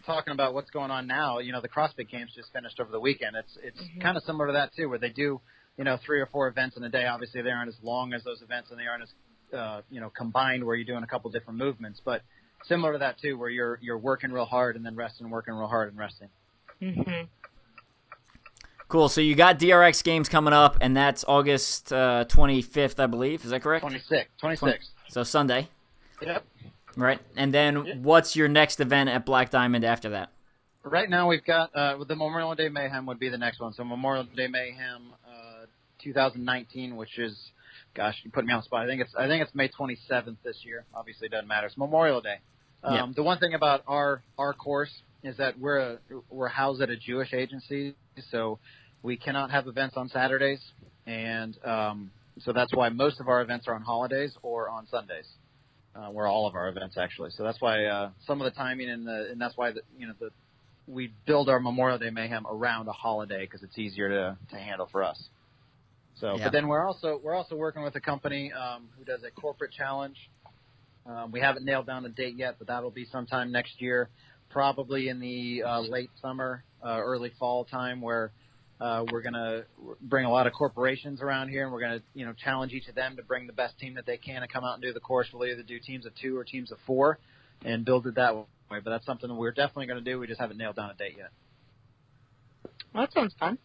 talking about what's going on now. The CrossFit Games just finished over the weekend. It's kind of similar to that too, where they do 3 or 4 events in a day. Obviously they aren't as long as those events, and they aren't as combined where you're doing a couple different movements, but similar to that too, where you're working real hard and then resting, working real hard and resting. Mm-hmm. Cool. So you got DRX games coming up, and that's August 25th, I believe. Is that correct? 26th. So Sunday. Yep. Right. And then what's your next event at Black Diamond after that? Right now we've got the Memorial Day Mayhem would be the next one. So Memorial Day Mayhem 2019, which is, gosh, you put me on the spot. I think it's May 27th this year. Obviously, it doesn't matter. It's Memorial Day. The one thing about our course is that we're housed at a Jewish agency, so we cannot have events on Saturdays, and so that's why most of our events are on holidays or on Sundays. Where all of our events actually. So that's why some of the timing and that's why we build our Memorial Day Mayhem around a holiday because it's easier to handle for us. So, But then we're also working with a company who does a corporate challenge. We haven't nailed down a date yet, but that'll be sometime next year, probably in the late summer, early fall time, where we're going to bring a lot of corporations around here, and we're going to challenge each of them to bring the best team that they can and come out and do the course. We'll either do teams of 2 or teams of 4 and build it that way. But that's something we're definitely going to do. We just haven't nailed down a date yet. Well, that sounds fun.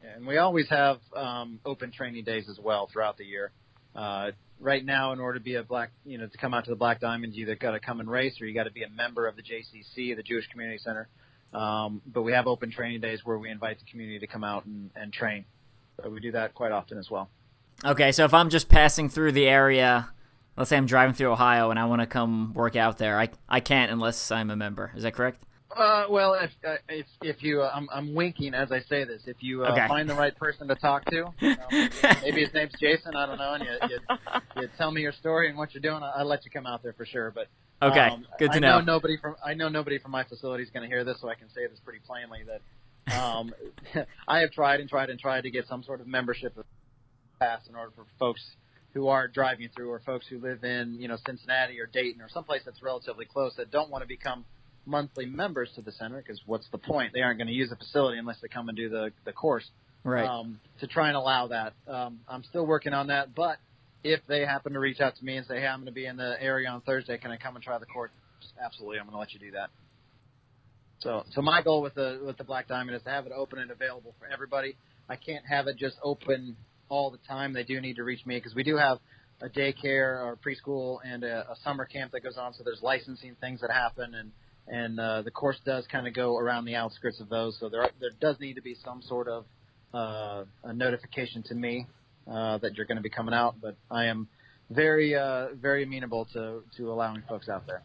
And we always have open training days as well throughout the year. Right now, in order to be to come out to the Black Diamonds, you either got to come and race or you got to be a member of the JCC, the Jewish Community Center. But we have open training days where we invite the community to come out and train. So we do that quite often as well. Okay, so if I'm just passing through the area, let's say I'm driving through Ohio and I want to come work out there, I can't unless I'm a member. Is that correct? Well, if you, I'm winking as I say this. If you find the right person to talk to, maybe his name's Jason, I don't know, and you tell me your story and what you're doing, I'll let you come out there for sure. But okay, good to know. I know nobody from my facility is going to hear this, so I can say this pretty plainly that I have tried to get some sort of membership pass in order for folks who are driving through or folks who live in Cincinnati or Dayton or someplace that's relatively close that don't want to become monthly members to the center, because what's the point? They aren't going to use the facility unless they come and do the course. Right. To try and allow that. I'm still working on that, but if they happen to reach out to me and say, hey, I'm going to be in the area on Thursday, can I come and try the course? Absolutely, I'm going to let you do that. So my goal with the Black Diamond is to have it open and available for everybody. I can't have it just open all the time. They do need to reach me because we do have a daycare or preschool and a summer camp that goes on, so there's licensing things that happen, and the course does kind of go around the outskirts of those. So there does need to be some sort of a notification to me that you're going to be coming out. But I am very, very amenable to allowing folks out there.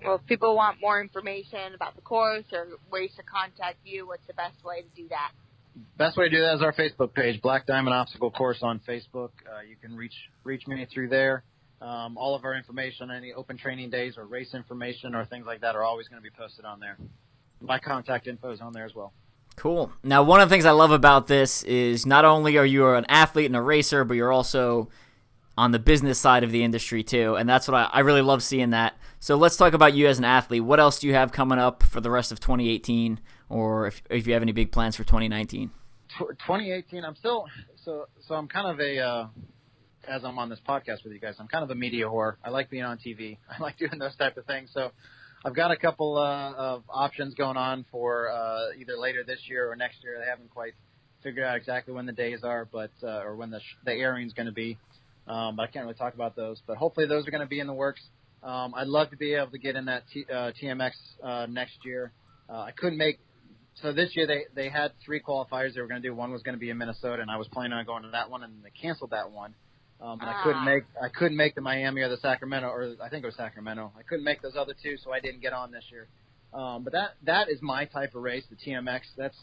Well, if people want more information about the course or ways to contact you, what's the best way to do that? Best way to do that is our Facebook page, Black Diamond Obstacle Course on Facebook. You can reach me through there. All of our information, any open training days or race information or things like that are always going to be posted on there. My contact info is on there as well. Cool. Now, one of the things I love about this is not only are you an athlete and a racer, but you're also on the business side of the industry too, and that's what I really love seeing that. So let's talk about you as an athlete. What else do you have coming up for the rest of 2018, or if you have any big plans for 2019? 2018, I'm still so I'm kind of a as I'm on this podcast with you guys, I'm kind of a media whore. I like being on TV. I like doing those type of things. So I've got a couple of options going on for either later this year or next year. They haven't quite figured out exactly when the days are, but or when the airing's going to be. But I can't really talk about those. But hopefully those are going to be in the works. I'd love to be able to get in that TMX next year. I couldn't make – so this year they had 3 qualifiers they were going to do. One was going to be in Minnesota, and I was planning on going to that one, and they canceled that one. And I couldn't make the Miami or the Sacramento, or I think it was Sacramento. I couldn't make those other 2, so I didn't get on this year. But that is my type of race, the TMX. That's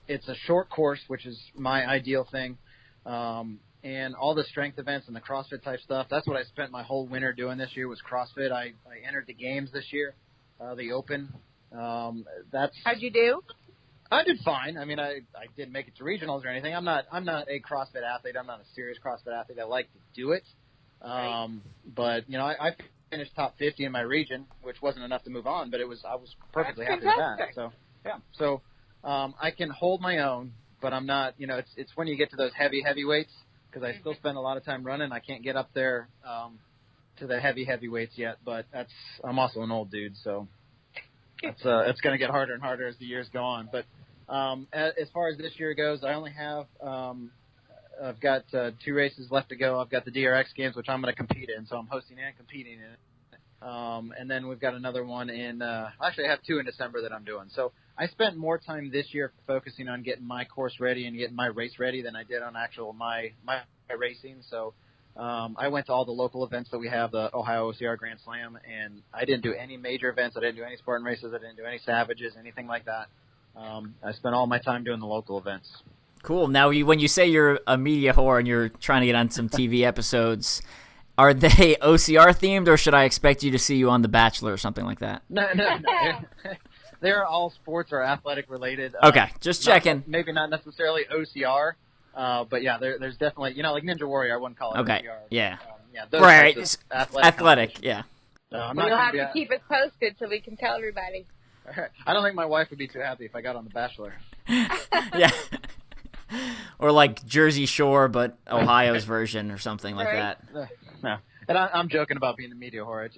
it's a short course, which is my ideal thing. And all the strength events and the CrossFit type stuff. That's what I spent my whole winter doing this year was CrossFit. I entered the games this year, the Open. How'd you do? I did fine. I mean, I didn't make it to regionals or anything. I'm not a CrossFit athlete. I'm not a serious CrossFit athlete. I like to do it. But I finished top 50 in my region, which wasn't enough to move on, but I was perfectly happy with that. So yeah. So I can hold my own, but I'm not. It's when you get to those heavyweights, because I still spend a lot of time running. I can't get up there to the heavyweights yet, but I'm also an old dude, so it's going to get harder and harder as the years go on. But as far as this year goes, I only have I've got 2 races left to go. I've got the DRX games, which I'm going to compete in, so I'm hosting and competing in it. And then we've got another one actually I have 2 in December that I'm doing. So I spent more time this year focusing on getting my course ready and getting my race ready than I did on my racing. So I went to all the local events that we have, the Ohio OCR Grand Slam, and I didn't do any major events. I didn't do any Spartan races. I didn't do any Savages, anything like that. I spent all my time doing the local events. Cool. Now, when you say you're a media whore and you're trying to get on some TV episodes, are they OCR themed, or should I expect you to see you on The Bachelor or something like that? No. They're all sports or athletic related. Okay, just checking. Maybe not necessarily OCR, but yeah, there's definitely, like Ninja Warrior, I wouldn't call it okay. OCR. Yeah. Those right. types of Athletic. Yeah. You'll have to keep us posted so we can tell everybody. I don't think my wife would be too happy if I got on The Bachelor. Yeah. Or like Jersey Shore, but Ohio's version or something like that. No, and I'm joking about being a media whore. I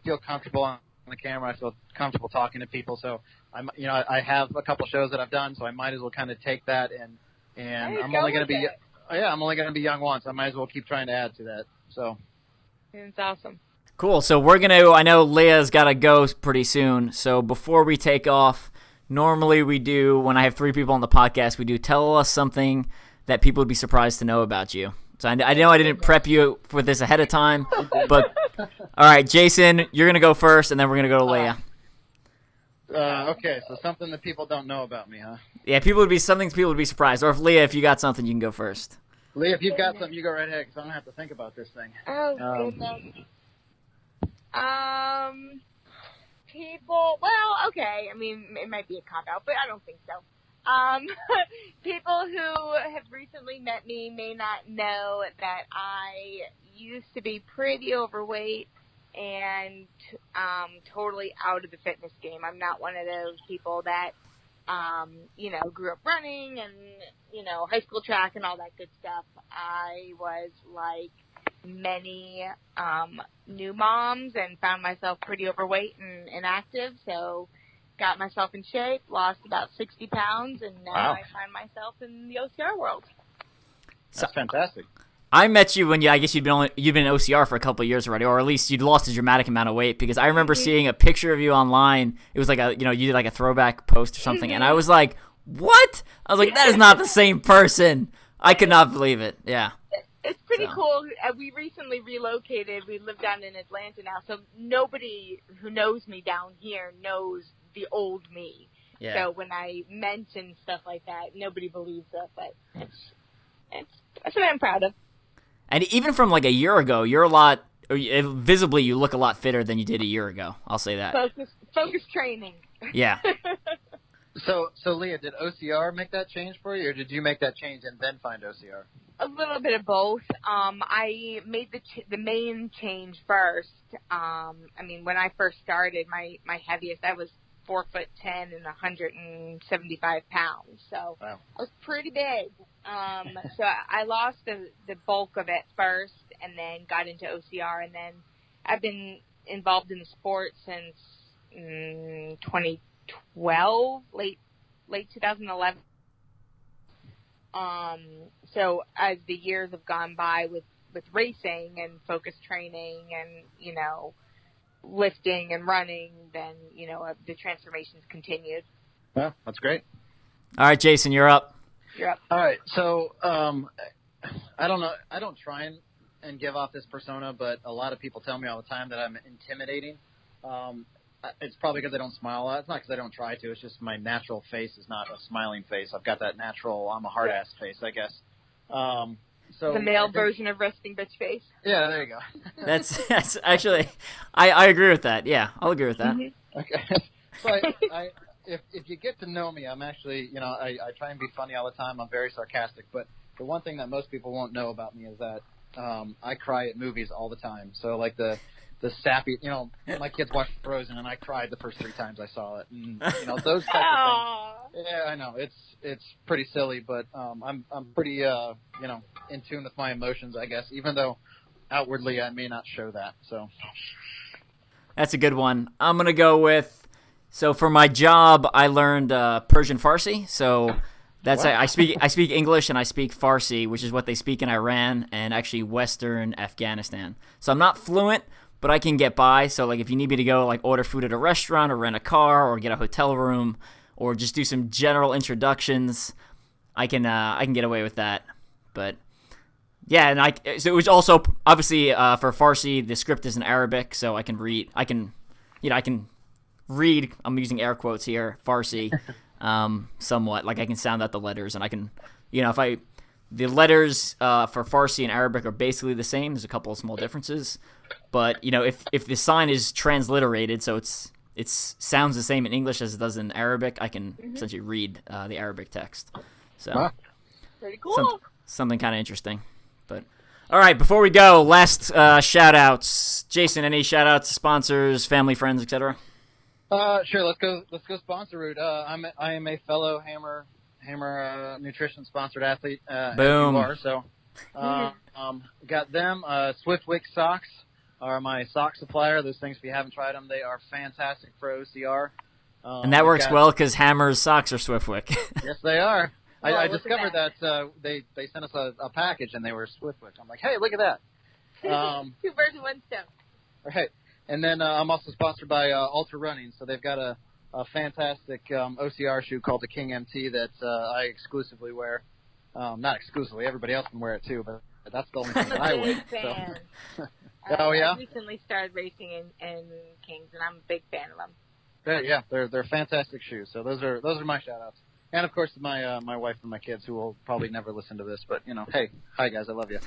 feel comfortable on the camera. I feel comfortable talking to people. So I have a couple shows that I've done, so I might as well kind of take that and I'm only going to be young once. I might as well keep trying to add to that. So it's awesome. Cool. So I know Leah's got to go pretty soon. So before we take off, normally we do, when I have 3 people on the podcast, we do tell us something that people would be surprised to know about you. So I know I didn't prep you for this ahead of time, but all right, Jason, you're going to go first, and then we're going to go to Leah. Okay, so something that people don't know about me, huh? Yeah, people would be surprised. Or if Leah, if you got something, you can go first. Leah, if you've got something, you go right ahead, because I don't have to think about this thing. Oh, goodness. People, well, okay, I mean, it might be a cop-out, but I don't think so. People who have recently met me may not know that I used to be pretty overweight and totally out of the fitness game. I'm not one of those people that, grew up running and, high school track and all that good stuff. I was like many new moms and found myself pretty overweight and inactive, so got myself in shape, lost about 60 pounds, and now I find myself in the OCR world. That's fantastic. I met you when I guess you'd been in OCR for a couple of years already, or at least you'd lost a dramatic amount of weight, because I remember seeing a picture of you online. It was like you did like a throwback post or something, and I was like, what? I was like, that is not the same person. I could not believe it. Yeah. It's pretty cool. We recently relocated. We live down in Atlanta now, so nobody who knows me down here knows the old me. Yeah. So when I mention stuff like that, nobody believes it, but that's what I'm proud of. And even from like a year ago, you're a lot, visibly you look a lot fitter than you did a year ago. I'll say that. Focus training. Yeah. So Leah, did OCR make that change for you, or did you make that change and then find OCR? A little bit of both. I made the main change first. When I first started, my heaviest, I was 4'10" and 175 pounds. So I was pretty big. So I lost the bulk of it first, and then got into OCR, and then I've been involved in the sport since 2012, late 2011. So as the years have gone by with racing and focus training and, lifting and running, then, the transformations continued. Well, that's great. All right, Jason, you're up. You're up. All right. So, I don't know. I don't try and give off this persona, but a lot of people tell me all the time that I'm intimidating. It's probably because I don't smile a lot. It's not because I don't try to. It's just my natural face is not a smiling face. I've got that natural, I'm a hard ass face, I guess. So the male version of resting bitch face. Yeah, there you go. That's actually, I agree with that. Yeah, I'll agree with that. Mm-hmm. Okay. So if you get to know me, I'm actually, I try and be funny all the time. I'm very sarcastic, but the one thing that most people won't know about me is that I cry at movies all the time. So like the sappy, my kids watched Frozen, and I cried the first 3 times I saw it. And, those types of things. Yeah, I know it's pretty silly, but I'm pretty in tune with my emotions, I guess, even though outwardly I may not show that. So that's a good one. I'm gonna go with. So for my job, I learned Persian Farsi. So That's What? I speak English and I speak Farsi, which is what they speak in Iran and actually Western Afghanistan. So I'm not fluent, but I can get by. So like if you need me to go like order food at a restaurant or rent a car or get a hotel room or just do some general introductions, I can get away with that. But yeah, and so it was also obviously for Farsi the script is in Arabic, so I can read. I can read. I'm using air quotes here, Farsi. Somewhat like I can sound out the letters, and I can, the letters for Farsi and Arabic are basically the same. There's a couple of small differences, but if the sign is transliterated, so it sounds the same in English as it does in Arabic, I can essentially read the Arabic text. So Pretty cool. something kind of interesting. But all right, before we go, last shout outs. Jason, any shout outs to sponsors, family, friends, etc.? Sure. Let's go sponsor route. I am a fellow Hammer Nutrition sponsored athlete. Boom. As you are, so got them. Swiftwick socks are my sock supplier. Those things, if you haven't tried them, they are fantastic for OCR. And that works well because Hammer's socks are Swiftwick. Yes, they are. Oh, I look at discovered that they sent us a package and they were Swiftwick. I'm like, hey, look at that. 2 birds with one stone. Right. And then I'm also sponsored by Ultra Running, so they've got a fantastic OCR shoe called the King MT that I exclusively wear. Not exclusively, everybody else can wear it too, but that's the only thing that I I'm a wear. big fan. Oh yeah. I recently started racing in Kings, and I'm a big fan of them. Yeah, they're fantastic shoes. So those are my shout outs. And of course my my wife and my kids, who will probably never listen to this, but hey, hi guys, I love you.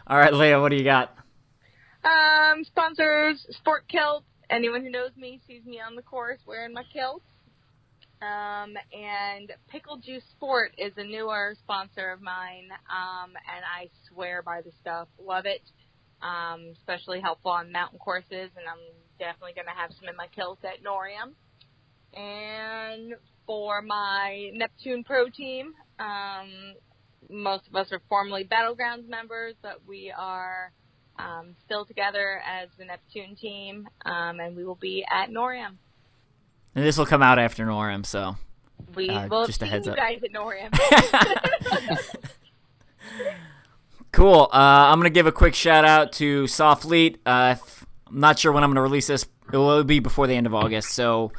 All right, Leah, what do you got? Sponsors, Sport Kilt. Anyone who knows me sees me on the course wearing my kilt. And Pickle Juice Sport is a newer sponsor of mine, and I swear by the stuff. Love it. Especially helpful on mountain courses, and I'm definitely going to have some in my kilt at Norium. And for my Neptune Pro team, most of us are formerly Battlegrounds members, but we are still together as the Neptune team, and we will be at Norium. And this will come out after Norium, so We will just a see heads you up. guys at Norium. Cool. I'm going to give a quick shout out to Soft Fleet. I'm not sure when I'm going to release this. It will be before the end of August. So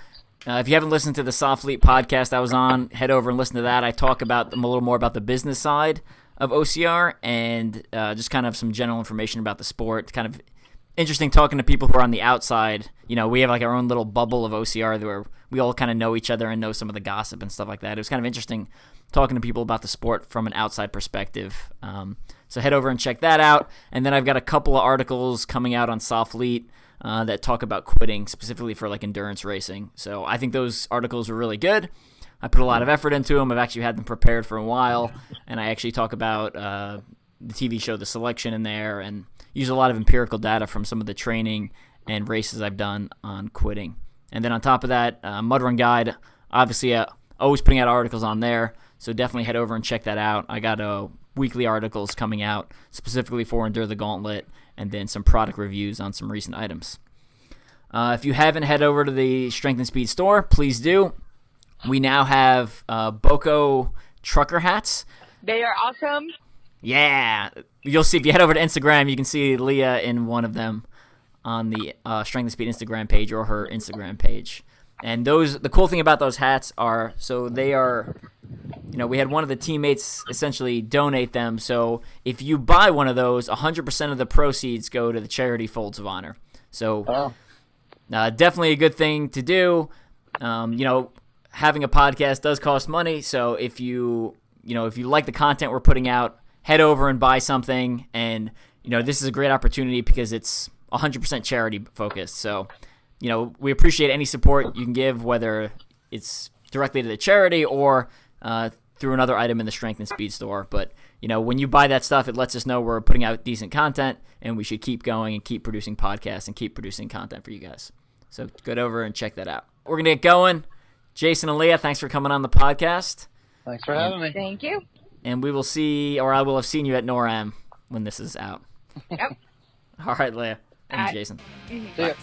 if you haven't listened to the Soft Fleet podcast I was on, head over and listen to that. I talk about them a little more about the business side of OCR and just kind of some general information about the sport. It's kind of interesting talking to people who are on the outside. We have like our own little bubble of OCR where we all kind of know each other and know some of the gossip and stuff like that. It was kind of interesting talking to people about the sport from an outside perspective. So head over and check that out. And then I've got a couple of articles coming out on Soft Fleet that talk about quitting, specifically for like endurance racing. So I think those articles are really good. I put a lot of effort into them. I've actually had them prepared for a while, and I actually talk about the TV show The Selection in there and use a lot of empirical data from some of the training and races I've done on quitting. And then on top of that, Mud Run Guide, obviously always putting out articles on there, so definitely head over and check that out. I got weekly articles coming out specifically for Endure the Gauntlet, and then some product reviews on some recent items. If you haven't head over to the Strength and Speed store, please do. We now have Boko trucker hats. They are awesome. Yeah. You'll see if you head over to Instagram, you can see Leah in one of them on the Strength and Speed Instagram page or her Instagram page. And the cool thing about those hats are, so they are, we had one of the teammates essentially donate them. So if you buy one of those, 100% of the proceeds go to the charity Folds of Honor. So definitely a good thing to do. Having a podcast does cost money. So if you like the content we're putting out, head over and buy something. And, this is a great opportunity because it's 100% charity focused. So, we appreciate any support you can give, whether it's directly to the charity or through another item in the Strength and Speed store. But, when you buy that stuff, it lets us know we're putting out decent content and we should keep going and keep producing podcasts and keep producing content for you guys. So go over and check that out. We're going to get going. Jason and Leah, thanks for coming on the podcast. Thanks for having me. Thank you. And we will see, or I will have seen you at NORAM when this is out. Yep. All right, Leah and All right. Jason. See ya.